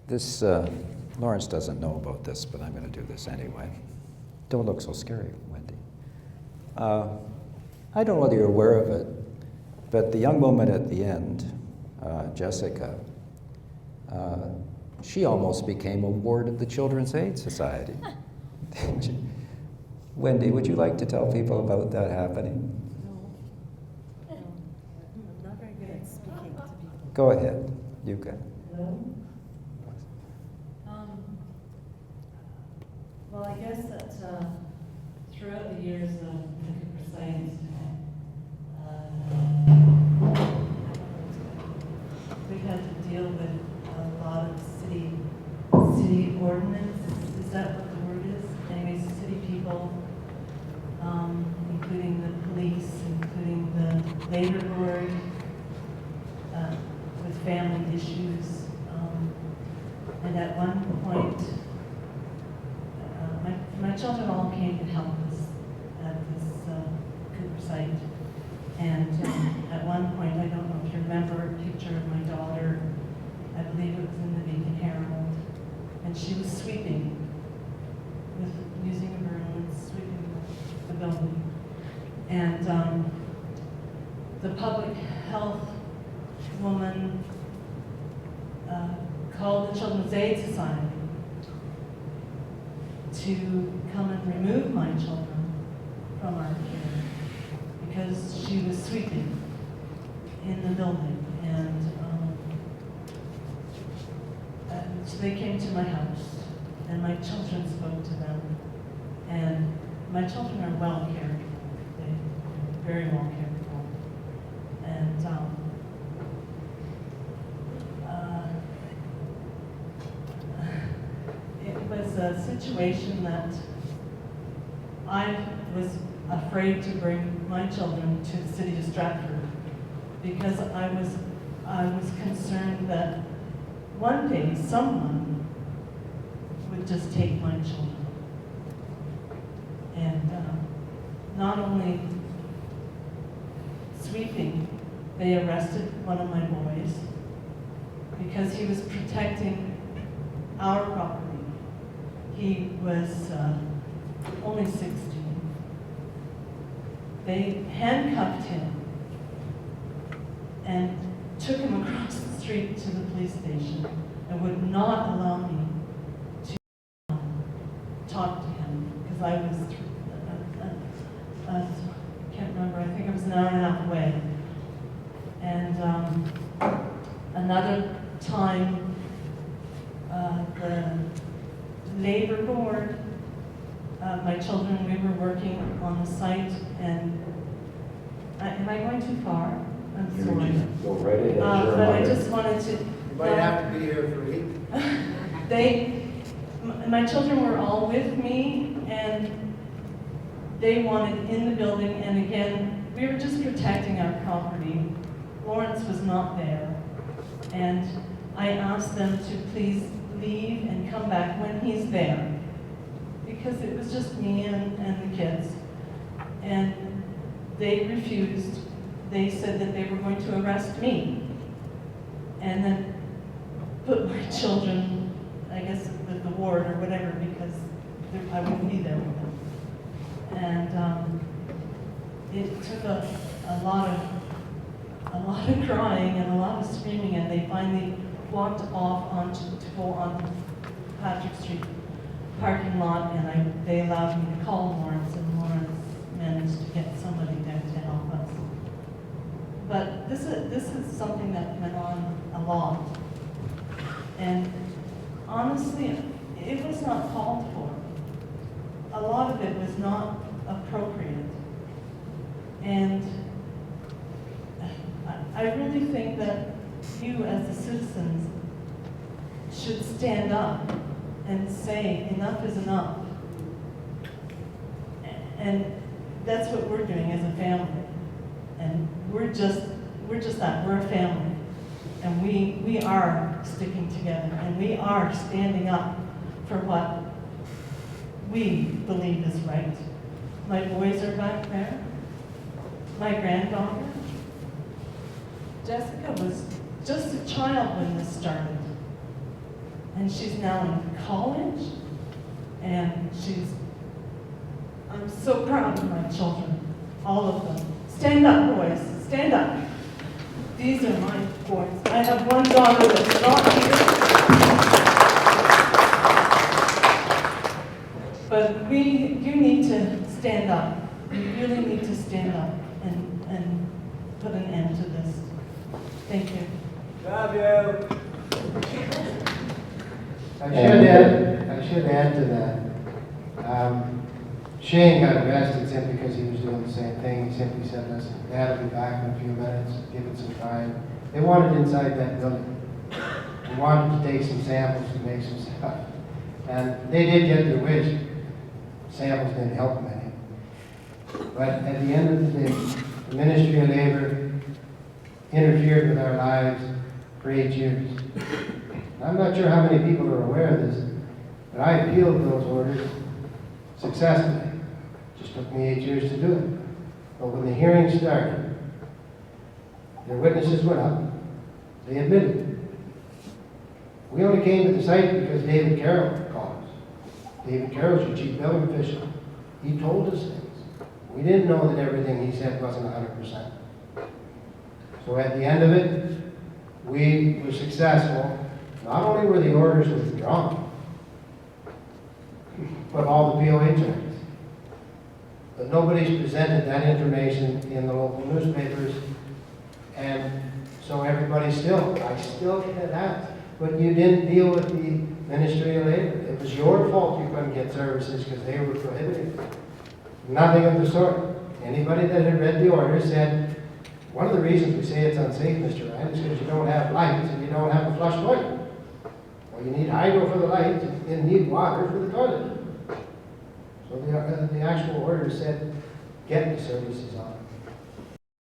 This, Lawrence doesn't know about this, but I'm going to do this anyway. Don't look so scary, Wendy. I don't know whether you're aware of it, but the young woman at the end, Jessica, she almost became a ward of the Children's Aid Society. Wendy, would you like to tell people about that happening? No. I'm not very good at speaking to people. Go ahead. You can. Well, I guess that throughout the years of computer science, we've had to deal with a lot of city ordinance. Is that what the word is? Anyways, city people, including the police, including the labor board, with family issues. And at one point, my children all came to help us at this Cooper site. And at one point, I don't know if you remember a picture of my daughter, I believe it was in the Beacon Herald, and she was sweeping, using a broom and sweeping the building. And the public health woman called the Children's Aid Society to come and remove my children from our care because she was sweeping in the building. And so they came to my house, and my children spoke to them. And my children are well cared for. They're very well cared for. And it was a situation that I was afraid to bring my children to the city of Stratford because I was concerned that one day someone would just take my children. And not only sweeping, they arrested one of my boys because he was protecting our property. He was only 16. They handcuffed him and took him across the street to the police station and would not allow me to talk to him because I was, I can't remember, I think it was an hour and a half away. And another time, the labor board, my children, we were working on the site, and am I going too far? I'm sorry. Go right ahead. But I just wanted to. You might have to be here for a week. My children were all with me, and they wanted in the building, and again, we were just protecting our property. Lawrence was not there, and I asked them to please leave and come back when he's there, because it was just me and the kids. And they refused. They said that they were going to arrest me and then put my children, I guess, with the ward or whatever, because I wouldn't be there with them. And it took a lot of crying and a lot of screaming, and they finally walked off to go on Patrick Street parking lot, and they allowed me to call Lawrence, and Lawrence managed to get somebody there to help us. But this is something that went on a lot, and honestly, it was not called for. A lot of it was not appropriate, and I really think that you as the citizens should stand up and say enough is enough. And that's what we're doing as a family. And we're just that, we're a family. And we are sticking together, and we are standing up for what we believe is right. My boys are back there. My granddaughter. Jessica was just a child when this started. and she's now in college, and I'm so proud of my children, all of them. Stand up, boys, stand up. These are my boys. I have one daughter that's not here. But you need to stand up. You really need to stand up and put an end to this. Thank you. Love you. I should add to that. Shane got arrested simply because he was doing the same thing. He simply said, listen, Dad will be back in a few minutes, give it some time. They wanted inside that building. They wanted to take some samples to make some stuff. And they did get their wish. Samples didn't help them any. But at the end of the day, the Ministry of Labor interfered with our lives for 8 years. I'm not sure how many people are aware of this, but I appealed those orders successfully. It just took me 8 years to do it. But when the hearing started, their witnesses went up. They admitted it. We only came to the site because David Carroll called us. David Carroll's your chief building official. He told us things. We didn't know that everything he said wasn't 100%. So at the end of it, we were successful. Not only were the orders withdrawn, but all the POH orders. But nobody's presented that information in the local newspapers, and so everybody I still get asked, but you didn't deal with the Ministry of Labor. It was your fault you couldn't get services because they were prohibited. Nothing of the sort. Anybody that had read the order said, one of the reasons we say it's unsafe, Mr. Ryan, is because you don't have lights and you don't have a flush toilet. Well, you need hydro for the lights and you need water for the toilet. So the actual order said, get the services on.